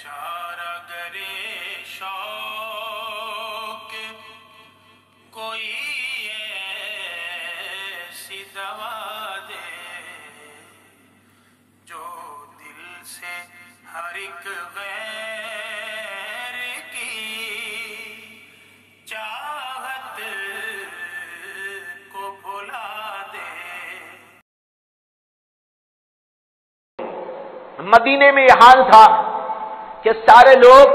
چارہ گرے شوق کوئی ایسی دوا دے جو دل سے ہر ایک غیر کی چاہت کو بھلا دے۔ مدینے میں یہ حال تھا کہ سارے لوگ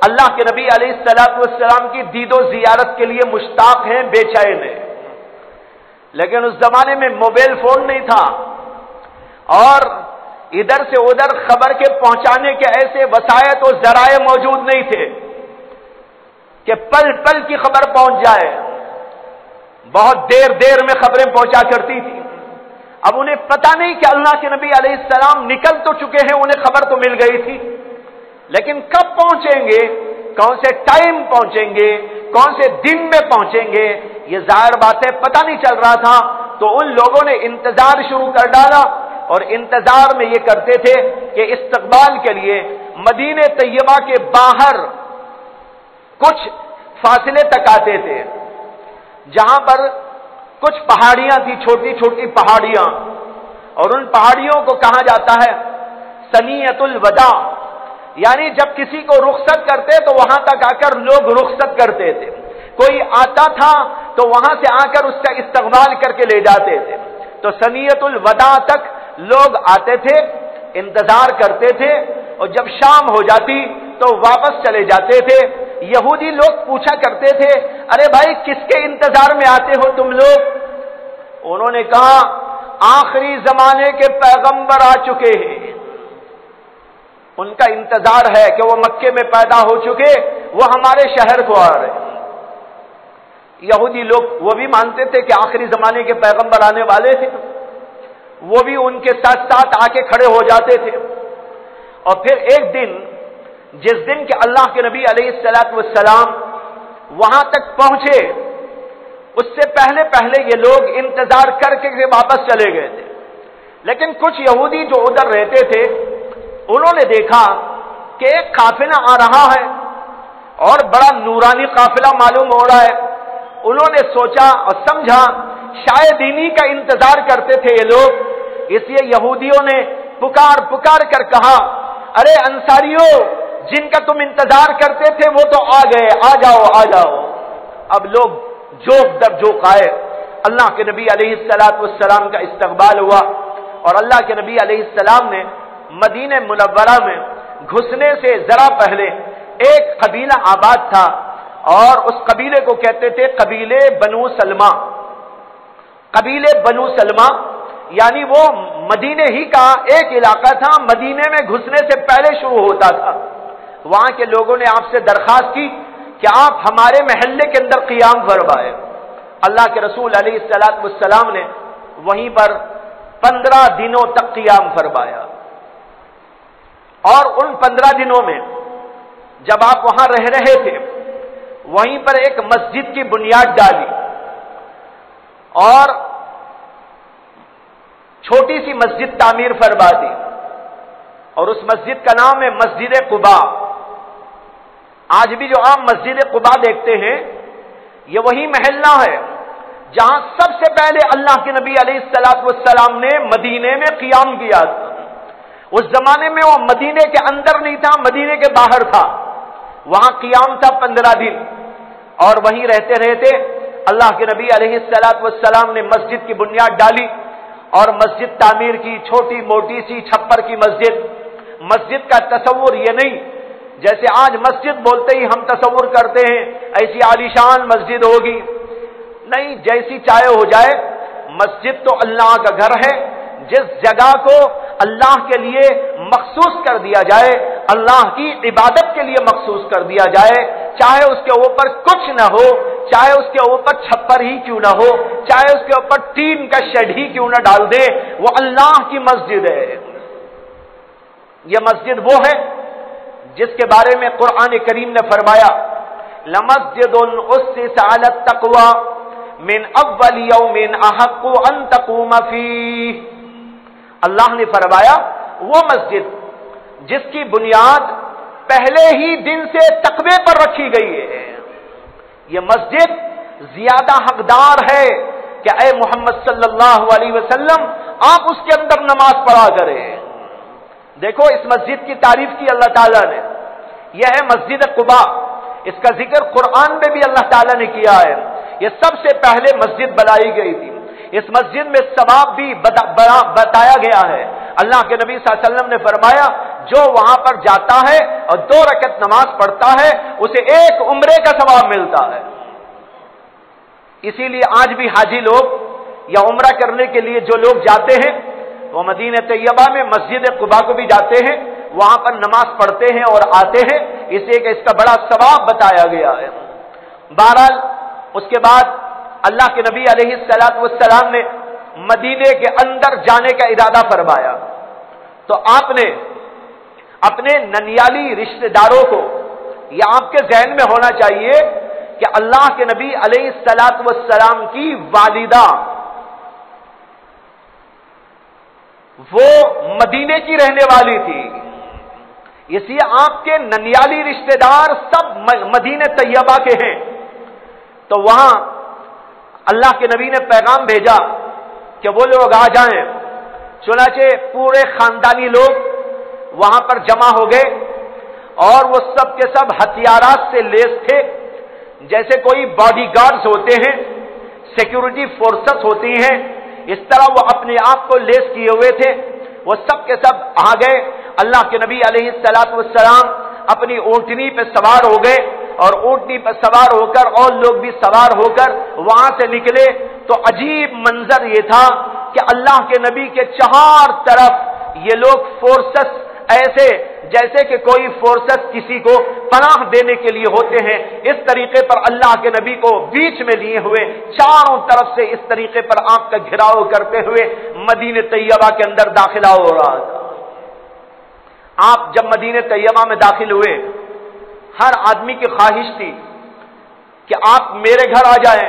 اللہ کے نبی علیہ السلام کی دید و زیارت کے لیے مشتاق ہیں، بے چین ہیں، لیکن اس زمانے میں موبائل فون نہیں تھا اور ادھر سے ادھر خبر کے پہنچانے کے ایسے وسائط و ذرائع موجود نہیں تھے کہ پل پل کی خبر پہنچ جائے۔ بہت دیر میں خبریں پہنچا کرتی تھی۔ اب انہیں پتہ نہیں کہ اللہ کے نبی علیہ السلام نکل تو چکے ہیں، انہیں خبر تو مل گئی تھی، لیکن کب پہنچیں گے، کون سے ٹائم پہنچیں گے، کون سے دن میں پہنچیں گے، یہ ظاہر بات ہے پتہ نہیں چل رہا تھا۔ تو ان لوگوں نے انتظار شروع کر ڈالا اور انتظار میں یہ کرتے تھے کہ استقبال کے لیے مدینہ طیبہ کے باہر کچھ فاصلے تک آتے تھے، جہاں پر کچھ پہاڑیاں تھی، چھوٹی چھوٹی پہاڑیاں، اور ان پہاڑیوں کو کہا جاتا ہے ثنیۃ الوداع، یعنی جب کسی کو رخصت کرتے تو وہاں تک آ کر لوگ رخصت کرتے تھے۔ کوئی آتا تھا تو وہاں سے آ کر اس کا استقبال کر کے لے جاتے تھے۔ تو ثنیۃ الوداع تک لوگ آتے تھے، انتظار کرتے تھے، اور جب شام ہو جاتی تو واپس چلے جاتے تھے۔ یہودی لوگ پوچھا کرتے تھے، ارے بھائی کس کے انتظار میں آتے ہو تم لوگ؟ انہوں نے کہا آخری زمانے کے پیغمبر آ چکے ہیں، ان کا انتظار ہے کہ وہ مکے میں پیدا ہو چکے، وہ ہمارے شہر کو آ رہے ہیں۔ یہودی لوگ وہ بھی مانتے تھے کہ آخری زمانے کے پیغمبر آنے والے تھے، وہ بھی ان کے ساتھ ساتھ آ کے کھڑے ہو جاتے تھے۔ اور پھر ایک دن، جس دن کہ اللہ کے نبی علیہ السلام وہاں تک پہنچے، اس سے پہلے یہ لوگ انتظار کر کے واپس چلے گئے تھے، لیکن کچھ یہودی جو ادھر رہتے تھے انہوں نے دیکھا کہ ایک قافلہ آ رہا ہے اور بڑا نورانی قافلہ معلوم ہو رہا ہے۔ انہوں نے سوچا اور سمجھا شاید انہی کا انتظار کرتے تھے یہ لوگ، اس لیے یہودیوں نے پکار کر کہا، ارے انصاریوں، جن کا تم انتظار کرتے تھے وہ تو آ گئے، آ جاؤ آ جاؤ۔ اب لوگ جوک در جوک آئے، اللہ کے نبی علیہ السلام کا استقبال ہوا، اور اللہ کے نبی علیہ السلام نے مدینہ منورہ میں گھسنے سے ذرا پہلے ایک قبیلہ آباد تھا، اور اس قبیلے کو کہتے تھے قبیلے بنو سلمہ۔ قبیلے بنو سلمہ یعنی وہ مدینے ہی کا ایک علاقہ تھا، مدینے میں گھسنے سے پہلے شروع ہوتا تھا۔ وہاں کے لوگوں نے آپ سے درخواست کی کہ آپ ہمارے محلے کے اندر قیام فرمائیں۔ اللہ کے رسول علیہ السلام نے وہیں پر 15 دنوں تک قیام فرمایا، اور ان 15 دنوں میں جب آپ وہاں رہ رہے تھے وہیں پر ایک مسجد کی بنیاد ڈالی، اور چھوٹی سی مسجد تعمیر فرما دی، اور اس مسجد کا نام ہے مسجد قباء۔ آج بھی جو عام مسجد قباء دیکھتے ہیں یہ وہی محلہ ہے جہاں سب سے پہلے اللہ کے نبی علیہ السلام نے مدینے میں قیام کیا تھا۔ اس زمانے میں وہ مدینے کے اندر نہیں تھا، مدینے کے باہر تھا، وہاں قیام تھا 15 دن، اور وہیں رہتے رہتے اللہ کے نبی علیہ السلام نے مسجد کی بنیاد ڈالی اور مسجد تعمیر کی، چھوٹی موٹی سی چھپر کی مسجد۔ مسجد کا تصور یہ نہیں جیسے آج مسجد بولتے ہی ہم تصور کرتے ہیں ایسی عالیشان مسجد ہوگی، نہیں، جیسی چاہے ہو جائے، مسجد تو اللہ کا گھر ہے۔ جس جگہ کو اللہ کے لیے مخصوص کر دیا جائے، اللہ کی عبادت کے لیے مخصوص کر دیا جائے، چاہے اس کے اوپر کچھ نہ ہو، چاہے اس کے اوپر چھپر ہی کیوں نہ ہو، چاہے اس کے اوپر ٹین کا شیڈ ہی کیوں نہ ڈال دے، وہ اللہ کی مسجد ہے۔ یہ مسجد وہ ہے جس کے بارے میں قرآن کریم نے فرمایا لَمَسْجِدٌ أُسِّسَ عَلَى التَّقْوَى مِنْ أَوَّلِ يَوْمٍ أَحَقُّ أَن تَقُومَ فِيهِ۔ اللہ نے فرمایا وہ مسجد جس کی بنیاد پہلے ہی دن سے تقوی پر رکھی گئی ہے. یہ مسجد زیادہ حقدار ہے کہ اے محمد صلی اللہ علیہ وسلم آپ اس کے اندر نماز پڑھا کریں. دیکھو اس مسجد کی تعریف کی اللہ تعالیٰ نے. یہ ہے مسجد قباء. اس کا ذکر قرآن میں بھی اللہ تعالیٰ نے کیا ہے. یہ سب سے پہلے مسجد بنائی گئی تھی. اس مسجد میں ثواب بھی بتایا گیا ہے. اللہ کے نبی صلی اللہ علیہ وسلم نے فرمایا جو وہاں پر جاتا ہے اور 2 رکعت نماز پڑھتا ہے اسے 1 عمرے کا ثواب ملتا ہے. اسی لیے آج بھی حاجی لوگ یا عمرہ کرنے کے لیے جو لوگ جاتے ہیں وہ مدینہ طیبہ میں مسجد قباء کو بھی جاتے ہیں, وہاں پر نماز پڑھتے ہیں اور آتے ہیں, اس لیے کہ اس کا بڑا ثواب بتایا گیا ہے. بہرحال اس کے بعد اللہ کے نبی علیہ الصلوۃ والسلام نے مدینے کے اندر جانے کا ارادہ فرمایا تو آپ نے اپنے ننیالی رشتہ داروں کو, یا آپ کے ذہن میں ہونا چاہیے کہ اللہ کے نبی علیہ الصلوۃ والسلام کی والدہ وہ مدینے کی رہنے والی تھی, اس لیے آپ کے ننیالی رشتہ دار سب مدینہ طیبہ کے ہیں. تو وہاں اللہ کے نبی نے پیغام بھیجا کہ وہ لوگ آ جائیں. چنانچہ پورے خاندانی لوگ وہاں پر جمع ہو گئے اور وہ سب کے سب ہتھیارات سے لیس تھے. جیسے کوئی باڈی گارڈز ہوتے ہیں, سیکورٹی فورسز ہوتی ہیں, اس طرح وہ اپنے آپ کو لیس کیے ہوئے تھے. وہ سب کے سب آ گئے. اللہ کے نبی علیہ الصلوۃ والسلام اپنی اونٹنی پہ سوار ہو گئے اور اونٹنی پہ سوار ہو کر اور لوگ بھی سوار ہو کر وہاں سے نکلے. تو عجیب منظر یہ تھا کہ اللہ کے نبی کے 4 طرف یہ لوگ فورسز ایسے جیسے کہ کوئی فورسز کسی کو پناہ دینے کے لیے ہوتے ہیں, اس طریقے پر اللہ کے نبی کو بیچ میں لیے ہوئے چاروں طرف سے اس طریقے پر آپ کا گھیراؤ کرتے ہوئے مدینہ طیبہ کے اندر داخلہ ہو رہا تھا. آپ جب مدینہ طیبہ میں داخل ہوئے, ہر آدمی کی خواہش تھی کہ آپ میرے گھر آ جائیں,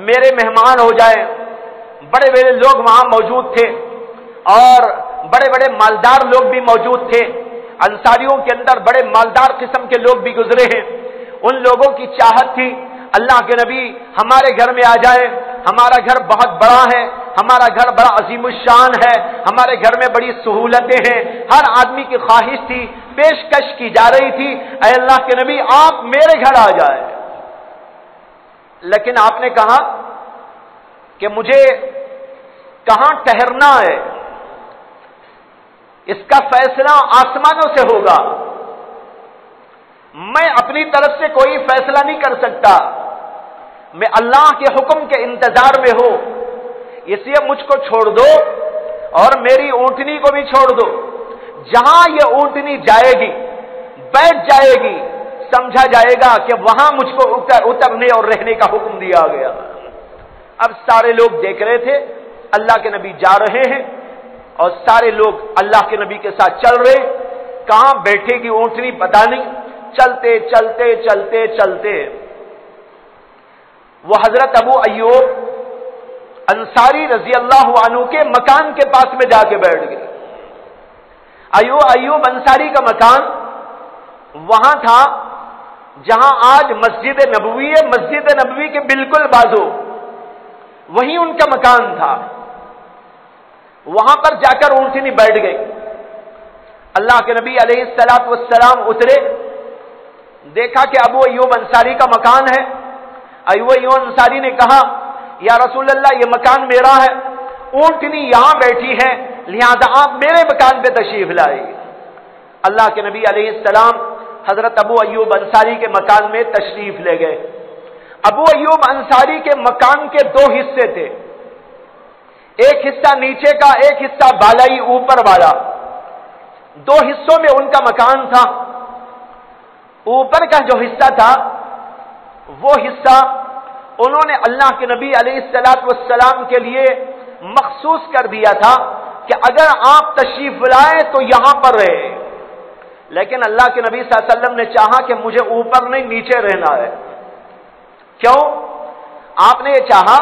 میرے مہمان ہو جائیں. بڑے بڑے لوگ وہاں موجود تھے اور بڑے بڑے مالدار لوگ بھی موجود تھے. انصاریوں کے اندر بڑے مالدار قسم کے لوگ بھی گزرے ہیں. ان لوگوں کی چاہت تھی اللہ کے نبی ہمارے گھر میں آ جائیں, ہمارا گھر بہت بڑا ہے, ہمارا گھر بڑا عظیم الشان ہے, ہمارے گھر میں بڑی سہولتیں ہیں. ہر آدمی کی خواہش تھی, پیشکش کی جا رہی تھی, اے اللہ کے نبی آپ میرے گھر آ جائیں. لیکن آپ نے کہا کہ مجھے کہاں ٹھہرنا ہے, اس کا فیصلہ آسمانوں سے ہوگا. میں اپنی طرف سے کوئی فیصلہ نہیں کر سکتا, میں اللہ کے حکم کے انتظار میں ہوں. اس لیے مجھ کو چھوڑ دو اور میری اونٹنی کو بھی چھوڑ دو. جہاں یہ اونٹنی جائے گی, بیٹھ جائے گی, سمجھا جائے گا کہ وہاں مجھ کو اترنے اور رہنے کا حکم دیا گیا. اب سارے لوگ دیکھ رہے تھے اللہ کے نبی جا رہے ہیں اور سارے لوگ اللہ کے نبی کے ساتھ چل رہے. کہاں بیٹھے گی اونٹنی پتہ نہیں. چلتے چلتے چلتے چلتے وہ حضرت ابو ایوب انصاری رضی اللہ عنہ کے مکان کے پاس میں جا کے بیٹھ گئے. ایوب انصاری کا مکان وہاں تھا جہاں آج مسجد نبوی ہے. مسجد نبوی کے بالکل بازو وہیں ان کا مکان تھا. وہاں پر جا کر اونٹنی بیٹھ گئی. اللہ کے نبی علیہ الصلوۃ والسلام اترے, دیکھا کہ ابو ایوب انصاری کا مکان ہے. ابو ایوب انصاری نے کہا یا رسول اللہ یہ مکان میرا ہے, اونٹنی یہاں بیٹھی ہے, لہذا آپ میرے مکان پہ تشریف لائیے. اللہ کے نبی علیہ السلام حضرت ابو ایوب انصاری کے مکان میں تشریف لے گئے. ابو ایوب انصاری کے مکان کے 2 حصے تھے, ایک حصہ نیچے کا, ایک حصہ بالائی اوپر والا. 2 حصوں میں ان کا مکان تھا. اوپر کا جو حصہ تھا وہ حصہ انہوں نے اللہ کے نبی علیہ الصلوۃ والسلام کے لیے مخصوص کر دیا تھا کہ اگر آپ تشریف لائیں تو یہاں پر رہے. لیکن اللہ کے نبی صلی اللہ علیہ وسلم نے چاہا کہ مجھے اوپر نہیں نیچے رہنا ہے. کیوں؟ آپ نے یہ چاہا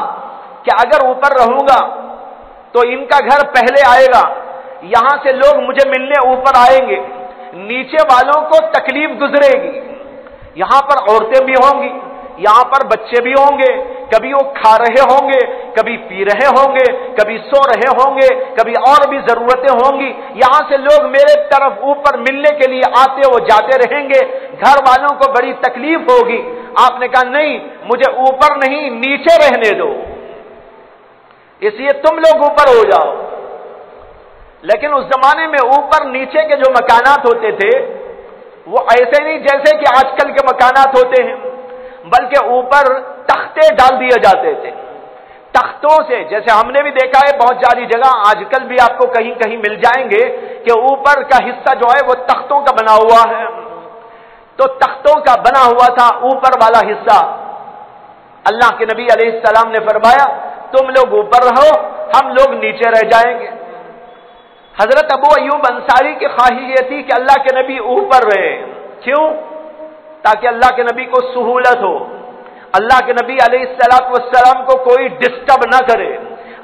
کہ اگر اوپر رہوں گا تو ان کا گھر پہلے آئے گا, یہاں سے لوگ مجھے ملنے اوپر آئیں گے, نیچے والوں کو تکلیف گزرے گی. یہاں پر عورتیں بھی ہوں گی, یہاں پر بچے بھی ہوں گے, کبھی وہ کھا رہے ہوں گے, کبھی پی رہے ہوں گے, کبھی سو رہے ہوں گے, کبھی اور بھی ضرورتیں ہوں گی. یہاں سے لوگ میرے طرف اوپر ملنے کے لیے آتے وہ جاتے رہیں گے, گھر والوں کو بڑی تکلیف ہوگی. آپ نے کہا نہیں, مجھے اوپر نہیں نیچے رہنے دو, اس لیے تم لوگ اوپر ہو جاؤ. لیکن اس زمانے میں اوپر نیچے کے جو مکانات ہوتے تھے وہ ایسے نہیں جیسے کہ آج کل کے مکانات ہوتے ہیں, بلکہ اوپر تختے ڈال دیے جاتے تھے. تختوں سے, جیسے ہم نے بھی دیکھا ہے بہت ساری جگہ, آج کل بھی آپ کو کہیں کہیں مل جائیں گے کہ اوپر کا حصہ جو ہے وہ تختوں کا بنا ہوا ہے. تو تختوں کا بنا ہوا تھا اوپر والا حصہ. اللہ کے نبی علیہ السلام نے فرمایا تم لوگ اوپر رہو, ہم لوگ نیچے رہ جائیں گے. حضرت ابو ایوب انصاری کی خواہش یہ تھی کہ اللہ کے نبی اوپر رہے. کیوں؟ تاکہ اللہ کے نبی کو سہولت ہو, اللہ کے نبی علیہ السلام کو کوئی ڈسٹرب نہ کرے,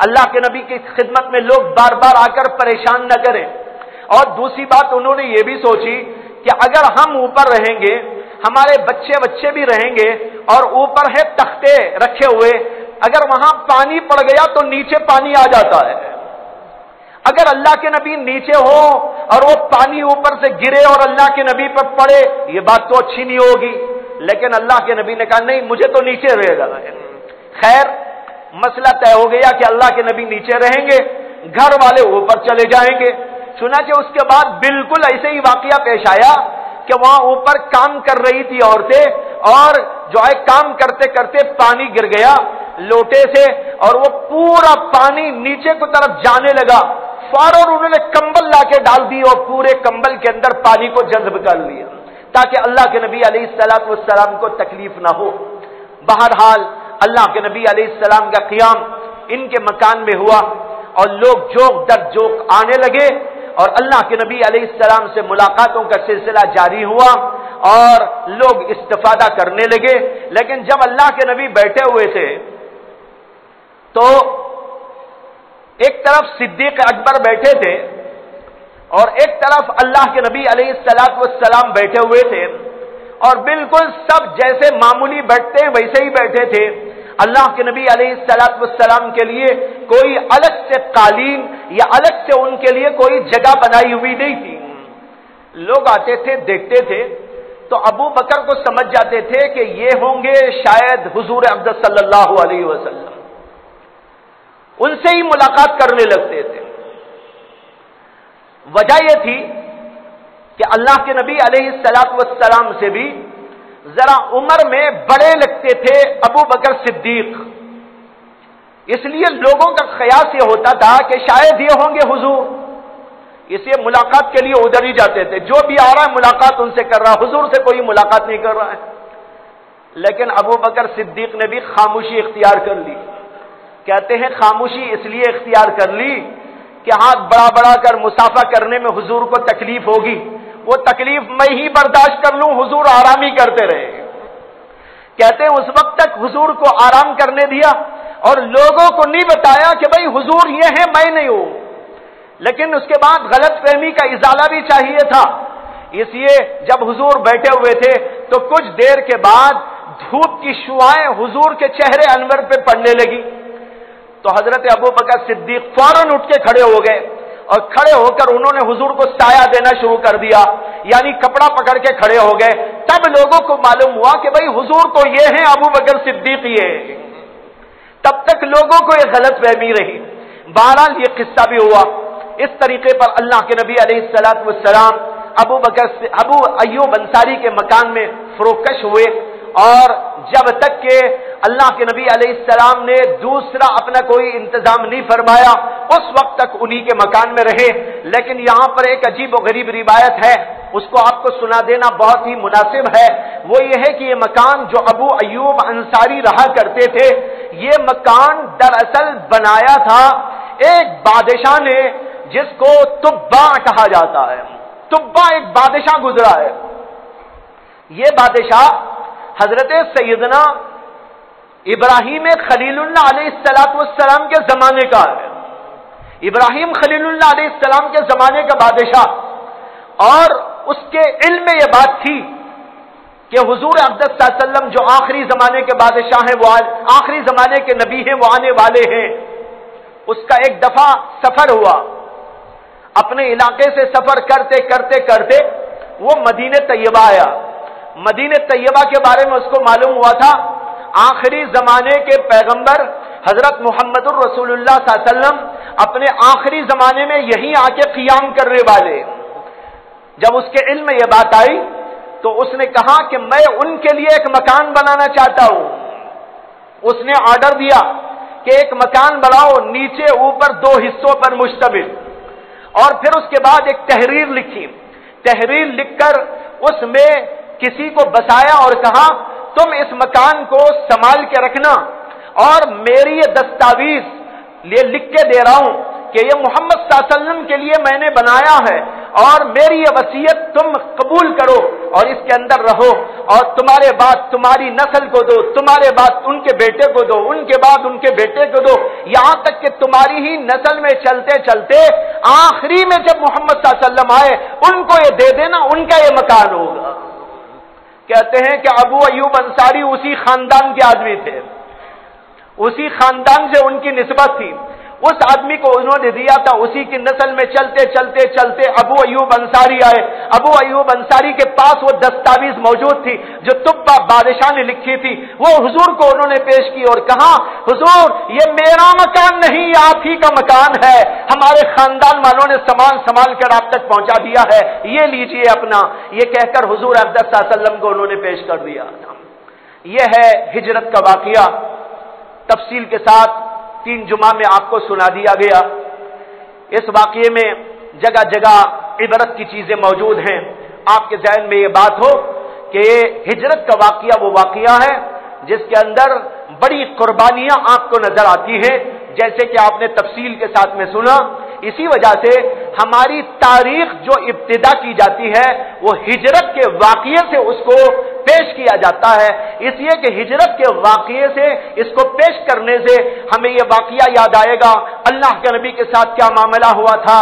اللہ کے نبی کی خدمت میں لوگ بار بار آ کر پریشان نہ کریں. اور دوسری بات انہوں نے یہ بھی سوچی کہ اگر ہم اوپر رہیں گے, ہمارے بچے بھی رہیں گے, اور اوپر ہے تختے رکھے ہوئے, اگر وہاں پانی پڑ گیا تو نیچے پانی آ جاتا ہے. اگر اللہ کے نبی نیچے ہو اور وہ پانی اوپر سے گرے اور اللہ کے نبی پر پڑے, یہ بات تو اچھی نہیں ہوگی. لیکن اللہ کے نبی نے کہا نہیں, مجھے تو نیچے رہے گا. خیر, مسئلہ طے ہو گیا کہ اللہ کے نبی نیچے رہیں گے, گھر والے اوپر چلے جائیں گے. چنانچہ اس کے بعد بالکل ایسے ہی واقعہ پیش آیا کہ وہاں اوپر کام کر رہی تھی عورتیں, اور جو ہے کام کرتے کرتے پانی گر گیا لوٹے سے, اور وہ پورا پانی نیچے کی طرف جانے لگا. فوراً انہوں نے کمبل لا کے ڈال دی اور پورے کمبل کے اندر پانی کو جذب کر لیا تاکہ اللہ کے نبی علیہ السلام کو تکلیف نہ ہو. بہرحال اللہ کے نبی علیہ السلام کا قیام ان کے مکان میں ہوا, اور لوگ جوک در جوک آنے لگے, اور اللہ کے نبی علیہ السلام سے ملاقاتوں کا سلسلہ جاری ہوا, اور لوگ استفادہ کرنے لگے. لیکن جب اللہ کے نبی بیٹھے ہوئے تھے تو ایک طرف صدیق اکبر بیٹھے تھے, اور ایک طرف اللہ کے نبی علیہ السلام بیٹھے ہوئے تھے, اور بالکل سب جیسے معمولی بیٹھتے ہیں ویسے ہی بیٹھے تھے. اللہ کے نبی علیہ السلام کے لیے کوئی الگ سے قالین یا الگ سے ان کے لیے کوئی جگہ بنائی ہوئی نہیں تھی. لوگ آتے تھے دیکھتے تھے تو ابو بکر کو سمجھ جاتے تھے کہ یہ ہوں گے شاید حضور اقدس صلی اللہ علیہ وسلم, ان سے ہی ملاقات کرنے لگتے تھے. وجہ یہ تھی کہ اللہ کے نبی علیہ السلام سے بھی ذرا عمر میں بڑے لگتے تھے ابو بکر صدیق, اس لیے لوگوں کا خیال یہ ہوتا تھا کہ شاید یہ ہوں گے حضور, اس لیے ملاقات کے لیے ادھر ہی جاتے تھے. جو بھی آ رہا ہے ملاقات ان سے کر رہا, حضور سے کوئی ملاقات نہیں کر رہا ہے. لیکن ابو بکر صدیق نے بھی خاموشی اختیار کر لی. کہتے ہیں خاموشی اس لیے اختیار کر لی کہ ہاتھ بڑا بڑا کر مسافہ کرنے میں حضور کو تکلیف ہوگی, وہ تکلیف میں ہی برداشت کر لوں, حضور آرام ہی کرتے رہے. کہتے ہیں اس وقت تک حضور کو آرام کرنے دیا اور لوگوں کو نہیں بتایا کہ بھائی حضور یہ ہے میں نہیں ہوں. لیکن اس کے بعد غلط فہمی کا ازالہ بھی چاہیے تھا, اس لیے جب حضور بیٹھے ہوئے تھے تو کچھ دیر کے بعد دھوپ کی شعائیں حضور کے چہرے انور پہ پڑنے لگی. تو حضرت ابو بکر صدیق فوراً اٹھ کے کھڑے ہو گئے, اور کھڑے ہو کر انہوں نے حضور کو سایہ دینا شروع کر دیا, یعنی کپڑا پکڑ کے کھڑے ہو گئے. تب لوگوں کو معلوم ہوا کہ بھئی حضور تو یہ ہیں ابو بکر صدیق ہی ہے. تب تک لوگوں کو یہ غلط فہمی رہی. بہرحال یہ قصہ بھی ہوا. اس طریقے پر اللہ کے نبی علیہ السلام ابو ایوب انصاری کے مکان میں فروکش ہوئے, اور جب تک کہ اللہ کے نبی علیہ السلام نے دوسرا اپنا کوئی انتظام نہیں فرمایا اس وقت تک انہی کے مکان میں رہے. لیکن یہاں پر ایک عجیب و غریب روایت ہے, اس کو آپ کو سنا دینا بہت ہی مناسب ہے. وہ یہ ہے کہ یہ مکان جو ابو ایوب انصاری رہا کرتے تھے, یہ مکان دراصل بنایا تھا ایک بادشاہ نے جس کو تبا کہا جاتا ہے. تبا ایک بادشاہ گزرا ہے. یہ بادشاہ حضرت سیدنا ابراہیم خلیل اللہ علیہ السلام کے زمانے کا ہے. ابراہیم خلیل اللہ علیہ السلام کے زمانے کا بادشاہ, اور اس کے علم میں یہ بات تھی کہ حضور اقدس صلی اللہ علیہ وسلم جو آخری زمانے کے بادشاہ ہیں، وہ آخری زمانے کے نبی ہیں، وہ آنے والے ہیں، اس کا ایک دفعہ سفر ہوا، اپنے علاقے سے سفر کرتے کرتے کرتے وہ مدینہ طیبہ آیا۔ مدینہ طیبہ کے بارے میں اس کو معلوم ہوا تھا آخری زمانے کے پیغمبر حضرت محمد الرسول اللہ صلی اللہ علیہ وسلم اپنے آخری زمانے میں یہیں آ کے قیام کرنے والے۔ جب اس کے علم میں یہ بات آئی تو اس نے کہا کہ میں ان کے لیے ایک مکان بنانا چاہتا ہوں۔ اس نے آرڈر دیا کہ ایک مکان بناؤ، نیچے اوپر 2 حصوں پر مشتمل، اور پھر اس کے بعد ایک تحریر لکھی۔ تحریر لکھ کر اس میں کسی کو بسایا اور کہا تم اس مکان کو سنبھال کے رکھنا، اور میری یہ دستاویز یہ لکھ کے دے رہا ہوں کہ یہ محمد صلی اللہ علیہ وسلم کے لیے میں نے بنایا ہے، اور میری یہ وصیت تم قبول کرو اور اس کے اندر رہو، اور تمہارے بعد تمہاری نسل کو دو، تمہارے بعد ان کے بیٹے کو دو، ان کے بعد ان کے بیٹے کو دو، یہاں تک کہ تمہاری ہی نسل میں چلتے چلتے آخری میں جب محمد صلی اللہ علیہ وسلم آئے ان کو یہ دے دینا، ان کا یہ مکان ہوگا۔ کہتے ہیں کہ ابو ایوب انصاری اسی خاندان کے آدمی تھے، اسی خاندان سے ان کی نسبت تھی، اس آدمی کو انہوں نے دیا تھا، اسی کی نسل میں چلتے چلتے چلتے ابو ایوب انصاری آئے۔ ابو ایوب انصاری کے پاس وہ دستاویز موجود تھی جو تبا بادشاہ نے لکھی تھی، وہ حضور کو انہوں نے پیش کی اور کہا حضور یہ میرا مکان نہیں، یہ آپ ہی کا مکان ہے، ہمارے خاندان والوں نے سامان سنبھال کر آپ تک پہنچا دیا ہے، یہ لیجئے اپنا۔ یہ کہہ کر حضور اقدس صلی اللہ علیہ وسلم کو انہوں نے پیش کر دیا۔ یہ ہے ہجرت کا واقعہ، تفصیل کے ساتھ 3 جمعہ میں آپ کو سنا دیا گیا۔ اس واقعے میں جگہ جگہ عبرت کی چیزیں موجود ہیں۔ آپ کے ذہن میں یہ بات ہو کہ یہ ہجرت کا واقعہ وہ واقعہ ہے جس کے اندر بڑی قربانیاں آپ کو نظر آتی ہیں، جیسے کہ آپ نے تفصیل کے ساتھ میں سنا۔ اسی وجہ سے ہماری تاریخ جو ابتدا کی جاتی ہے وہ ہجرت کے واقعے سے اس کو پیش کیا جاتا ہے، اس لیے کہ ہجرت کے واقعے سے اس کو پیش کرنے سے ہمیں یہ واقعہ یاد آئے گا اللہ کے نبی کے ساتھ کیا معاملہ ہوا تھا،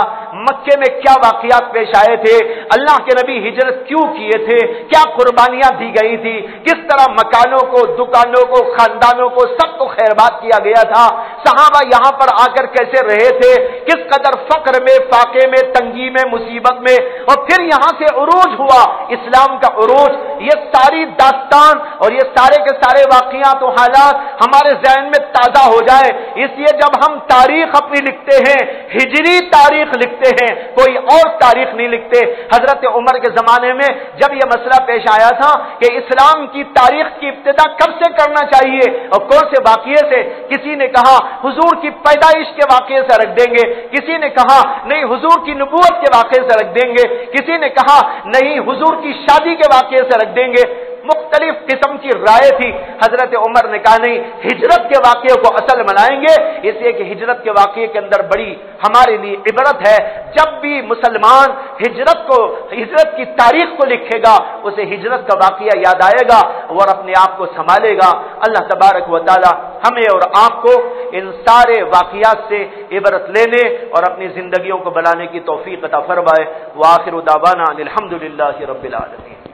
مکے میں کیا واقعات پیش آئے تھے، اللہ کے نبی ہجرت کیوں کیے تھے، کیا قربانیاں دی گئی تھی، کس طرح مکانوں کو، دکانوں کو، خاندانوں کو، سب کو خیرباد کیا گیا تھا، صحابہ یہاں پر آ کر کیسے رہے تھے، کس قدر فقر میں، فاقے میں، تنگی میں، مصیبت میں، اور پھر یہاں سے عروج ہوا اسلام کا عروج۔ یہ ساری داستان اور یہ سارے کے سارے واقعات و حالات ہمارے ذہن میں تازہ ہو جائے، اس لیے جب ہم تاریخ اپنی لکھتے ہیں ہجری تاریخ لکھتے ہیں، کوئی اور تاریخ نہیں لکھتے۔ حضرت عمر کے زمانے میں جب یہ مسئلہ پیش آیا تھا کہ اسلام کی تاریخ کی ابتدا کب سے کرنا چاہیے اور کون سے واقعے سے، کسی نے کہا حضور کی پیدائش کے واقعے سے رکھ دیں گے، کسی نے کہا نہیں حضور کی نبوت کے واقعے سے رکھ دیں گے، کسی نے کہا نہیں حضور کی شادی کے واقعے سے رکھ دیں گے، مختلف قسم کی رائے تھی۔ حضرت عمر نے کہا نہیں، ہجرت کے واقعے کو اصل منائیں گے، اس لیے کہ ہجرت کے واقعے کے اندر بڑی ہمارے لیے عبرت ہے۔ جب بھی مسلمان ہجرت کی تاریخ کو لکھے گا اسے ہجرت کا واقعہ یاد آئے گا اور اپنے آپ کو سنبھالے گا۔ اللہ تبارک و تعالی ہمیں اور آپ کو ان سارے واقعات سے عبرت لینے اور اپنی زندگیوں کو بنانے کی توفیق عطا فرمائے۔ وآخر دعوانا الحمدللہ رب العالمین۔